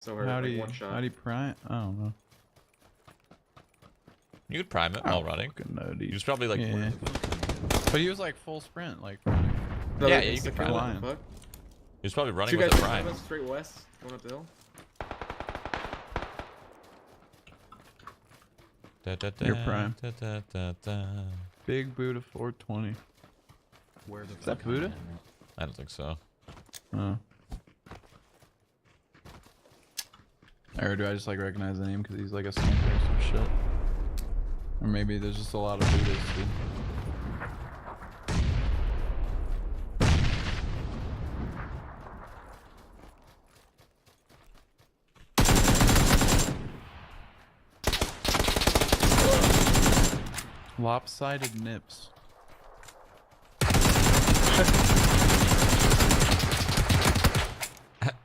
So her like, one shot. How do you prime? I don't know. You could prime it while running. He was probably like. Yeah. But he was like full sprint, like. No, yeah, you could prime it. He was probably running with a prime. Straight west, going up the hill. Your prime. Big Buddha 420. Is that Buddha? I don't think so. Oh. Or do I just like recognize the name because he's like a sample or some shit? Or maybe there's just a lot of Buddhas too. Lopsided nips.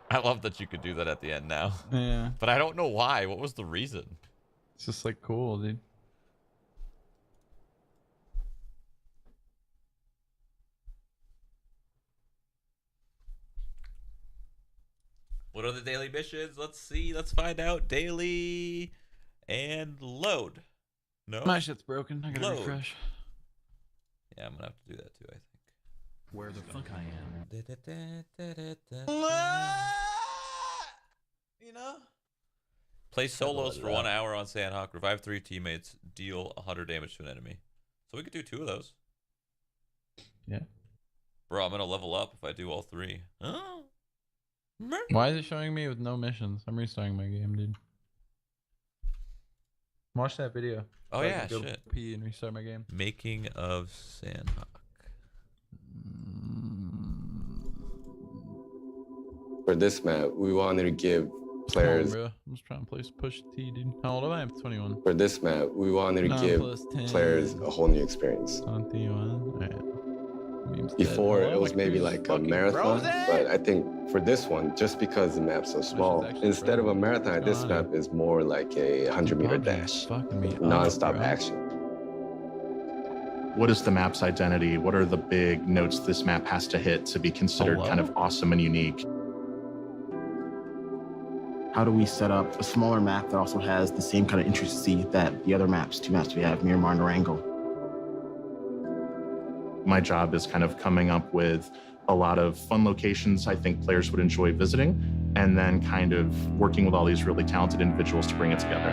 I love that you could do that at the end now. Yeah. But I don't know why. What was the reason? It's just like cool, dude. What are the daily missions? Let's see. Let's find out. Daily and load. No. My shit's broken. I gotta Load. refresh. Yeah, I'm gonna have to do that too, I think. Where the fuck I am. You know? Play solos for 1 hour on Sanhok. Revive 3 teammates. Deal 100 damage to an enemy. So we could do 2 of those. Yeah. Bro, I'm gonna level up if I do all 3. Oh. Why is it showing me with no missions? I'm restarting my game, dude. Watch that video. Oh so yeah, go shit. Pee and restart my game. Making of Sanhok. For this map, we wanted to give players. Bro. I'm just trying to push T, dude. How old am I? I'm 21. For this map, we wanted to give players a whole new experience. 21. Right. Before it was maybe like a marathon, but I think for this one, just because the map's so small, instead of a marathon, this map is more like a 100-meter dash, non-stop action. What is the map's identity? What are the big notes this map has to hit to be considered kind of awesome and unique? How do we set up a smaller map that also has the same kind of intricacy that the other maps, 2 maps we have, Miramar and Durango? My job is kind of coming up with a lot of fun locations I think players would enjoy visiting, and then kind of working with all these really talented individuals to bring it together.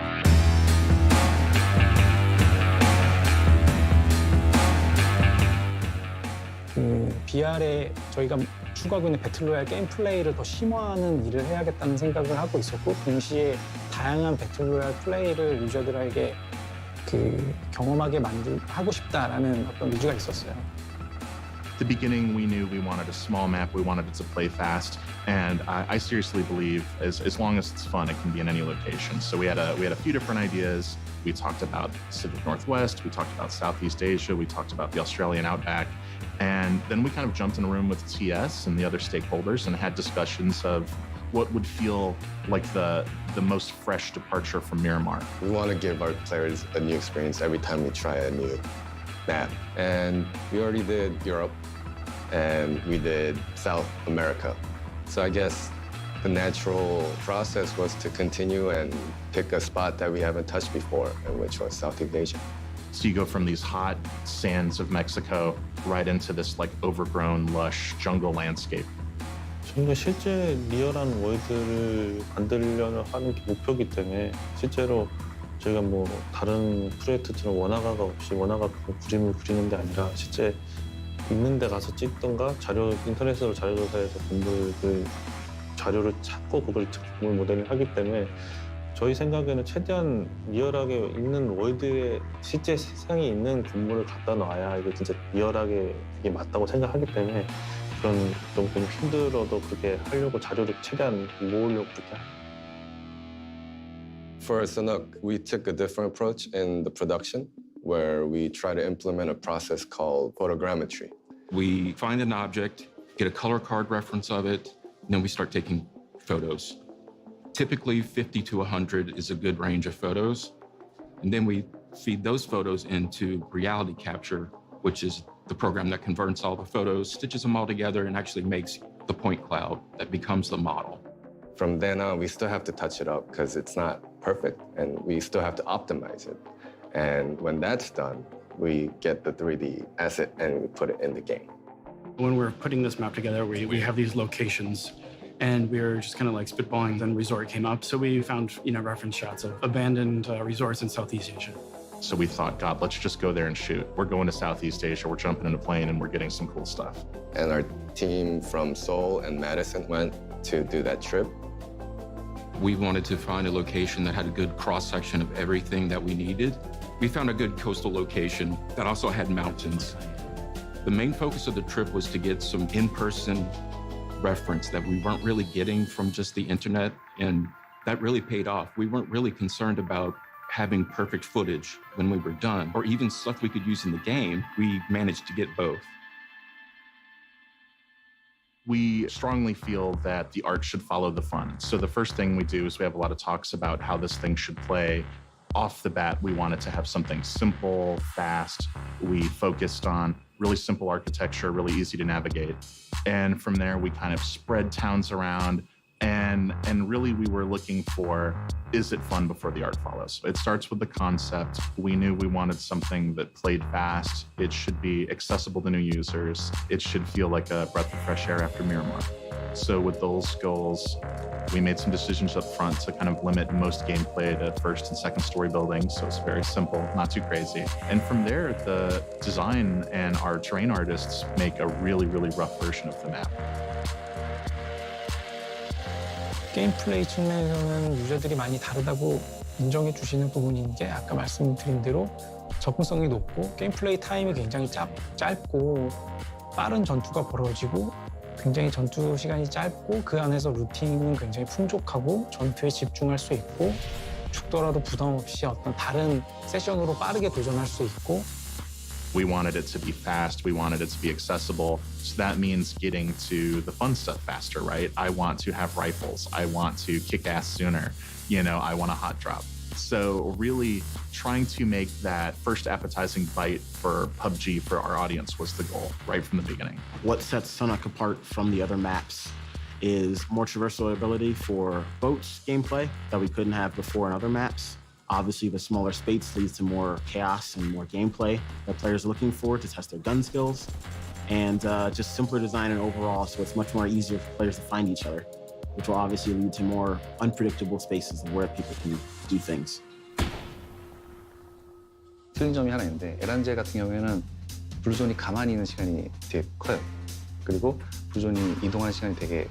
BR에 저희가 추구하고 있는 배틀로얄 게임 플레이를 더 심화하는 일을 해야겠다는 생각을 하고 있었고, 동시에 다양한 배틀로얄 플레이를 유저들에게 경험하게 하고 싶다라는 어떤 의지가 있었어요. At the beginning, we knew we wanted a small map, we wanted it to play fast, and I seriously believe as long as it's fun, it can be in any location. So we had a few different ideas. We talked about the Pacific Northwest, we talked about Southeast Asia, we talked about the Australian outback, and then we kind of jumped in a room with TS and the other stakeholders and had discussions of what would feel like the most fresh departure from Miramar. We want to give our players a new experience every time we try a new map. And we already did Europe, and we did South America. So I guess the natural process was to continue and pick a spot that we haven't touched before, and which was Southeast Asia. So you go from these hot sands of Mexico right into this like overgrown, lush jungle landscape. 저희가 실제 리얼한 월드를 만들려는 하는 게 목표이기 때문에 실제로 저희가 뭐 다른 프로젝트처럼 원화가가 없이 원화가 그림을 그리는 게 아니라 실제 있는 데 가서 찍던가 인터넷으로 자료 조사해서 건물을 자료를 찾고 그걸 건물 모델을 하기 때문에 저희 생각에는 최대한 리얼하게 있는 월드에 실제 세상에 있는 건물을 갖다 놔야 이게 진짜 리얼하게 이게 맞다고 생각하기 때문에 그런 좀 힘들어도 그렇게 하려고 자료를 최대한 모으려고 그렇게 For Sanhok, we took a different approach in the production, where we try to implement a process called photogrammetry. We find an object, get a color card reference of it, and then we start taking photos. Typically, 50 to 100 is a good range of photos. And then we feed those photos into reality capture, which is the program that converts all the photos, stitches them all together, and actually makes the point cloud that becomes the model. From then on, we still have to touch it up because it's not perfect and we still have to optimize it. And when that's done, we get the 3D asset and we put it in the game. When we're putting this map together, we have these locations and we were just kind of like spitballing, then resort came up. So we found, reference shots of abandoned resorts in Southeast Asia. So we thought, God, let's just go there and shoot. We're going to Southeast Asia, we're jumping in a plane and we're getting some cool stuff. And our team from Seoul and Madison went to do that trip. We wanted to find a location that had a good cross-section of everything that we needed. We found a good coastal location that also had mountains. The main focus of the trip was to get some in-person reference that we weren't really getting from just the internet, and that really paid off. We weren't really concerned about having perfect footage when we were done, or even stuff we could use in the game. We managed to get both. We strongly feel that the art should follow the fun. So the first thing we do is we have a lot of talks about how this thing should play. Off the bat, we wanted to have something simple, fast. We focused on really simple architecture, really easy to navigate. And from there, we kind of spread towns around. And really, we were looking for, is it fun before the art follows? It starts with the concept. We knew we wanted something that played fast. It should be accessible to new users. It should feel like a breath of fresh air after Miramar. So with those goals, we made some decisions up front to kind of limit most gameplay to first and second story buildings. So it's very simple, not too crazy. And from there, the design and our terrain artists make a really, really rough version of the map. 게임 플레이 측면에서는 유저들이 많이 다르다고 인정해 주시는 부분인 게 아까 말씀드린 대로 접근성이 높고 게임 플레이 타임이 굉장히 짧고 빠른 전투가 벌어지고 굉장히 전투 시간이 짧고 그 안에서 루팅은 굉장히 풍족하고 전투에 집중할 수 있고 죽더라도 부담 없이 어떤 다른 세션으로 빠르게 도전할 수 있고 We wanted it to be fast. We wanted it to be accessible. So that means getting to the fun stuff faster, right? I want to have rifles. I want to kick ass sooner. I want a hot drop. So really trying to make that first appetizing bite for PUBG for our audience was the goal right from the beginning. What sets Sanhok apart from the other maps is more traversal ability for boats gameplay that we couldn't have before in other maps. Obviously, the smaller space leads to more chaos and more gameplay that players are looking for to test their gun skills, and just simpler design and overall, so it's much more easier for players to find each other, which will obviously lead to more unpredictable spaces where people can do things. 틀린 점이 하나 있는데 에란제 같은 경우에는 블루존이 가만히 있는 시간이 되게 커요. 그리고 블루존이 이동하는 시간이 되게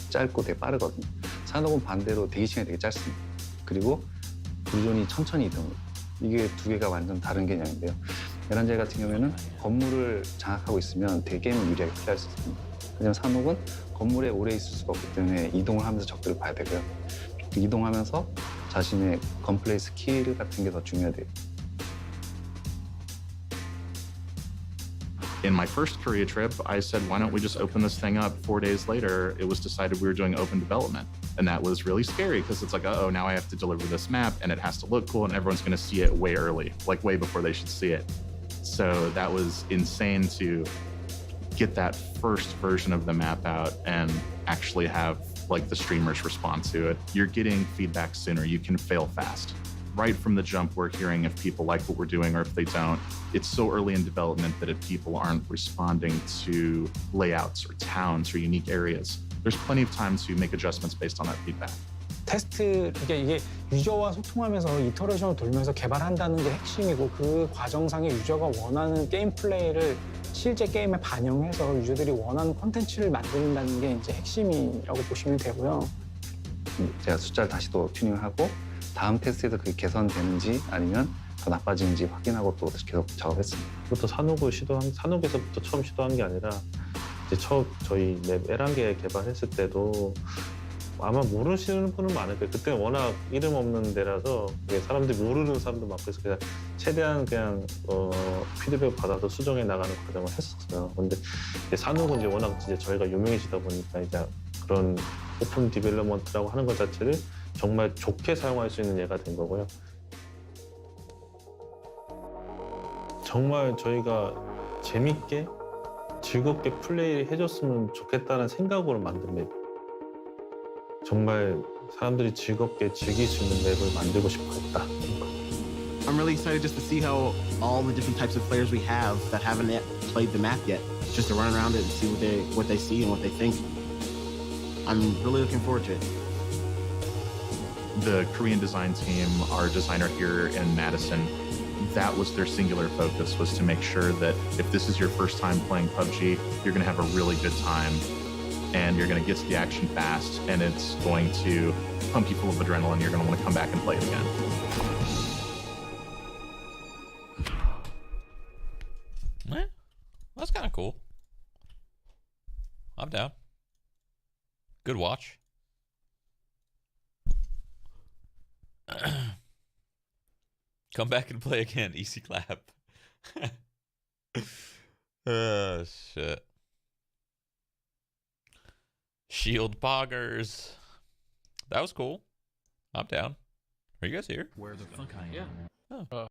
짧고 되게 빠르거든요. 산옥은 반대로 대기 시간이 되게 짧습니다. 그리고 블루존이 천천히 이동해요. 이게 두 개가 완전 다른 개념인데요. 에란제 같은 경우에는 건물을 장악하고 있으면 되게 게임을 유리하게 플레이할 수 있습니다. 하지만 산옥은 건물에 오래 있을 수가 없기 때문에 이동을 하면서 적들을 봐야 되고요. 이동하면서 자신의 건플레이 스킬 같은 게 더 중요해요. In my first Korea trip, I said, why don't we just open this thing up? 4 days later, it was decided we were doing open development. And that was really scary because it's like, uh-oh, now I have to deliver this map and it has to look cool and everyone's going to see it way early, like way before they should see it. So that was insane to get that first version of the map out and actually have like the streamers respond to it. You're getting feedback sooner. You can fail fast. Right from the jump, we're hearing if people like what we're doing or if they don't. It's so early in development that if people aren't responding to layouts or towns or unique areas, there's plenty of time to make adjustments based on that feedback. 테스트, 이게 유저와 소통하면서 이터레이션을 돌면서 개발한다는 게 핵심이고 그 과정상에 유저가 원하는 게임 플레이를 실제 게임에 반영해서 유저들이 원하는 콘텐츠를 만든다는 게 이제 핵심이라고 보시면 되고요. 제가 숫자를 다시 또 튜닝하고 다음 테스트에서 그게 개선되는지 아니면 더 나빠지는지 확인하고 또 계속 작업했습니다. 그것도 산옥에서부터 처음 시도한 게 아니라 이제 저희 맵 에란게 개발했을 때도 아마 모르시는 분은 많을 거예요. 그때는 워낙 이름 없는 데라서 사람들이 모르는 사람도 많고 그래서 그냥 최대한 그냥 피드백 받아서 수정해 나가는 과정을 했었어요. 근데 산옥은 이제 워낙 이제 저희가 유명해지다 보니까 이제 그런 오픈 디벨롭먼트라고 하는 것 자체를 정말 좋게 사용할 수 있는 예가 된 거고요. 정말 저희가 재밌게 즐겁게 플레이를 해줬으면 좋겠다는 생각으로 만든 맵. 정말 사람들이 즐겁게 즐길 수 있는 맵을 만들고 싶어 했다. I'm really excited just to see how all the different types of players we have that haven't yet played the map yet, just to run around it and see what they see and what they think. I'm really looking forward to it. The Korean design team, our designer here in Madison, that was their singular focus, was to make sure that if this is your first time playing PUBG, you're going to have a really good time and you're going to get to the action fast and it's going to pump you full of adrenaline. You're going to want to come back and play it again. Eh, that's kind of cool. I'm down. Good watch. Come back and play again. Easy clap. Oh, shit. Shield poggers. That was cool. I'm down. Are you guys here? Where the fuck I am? Oh.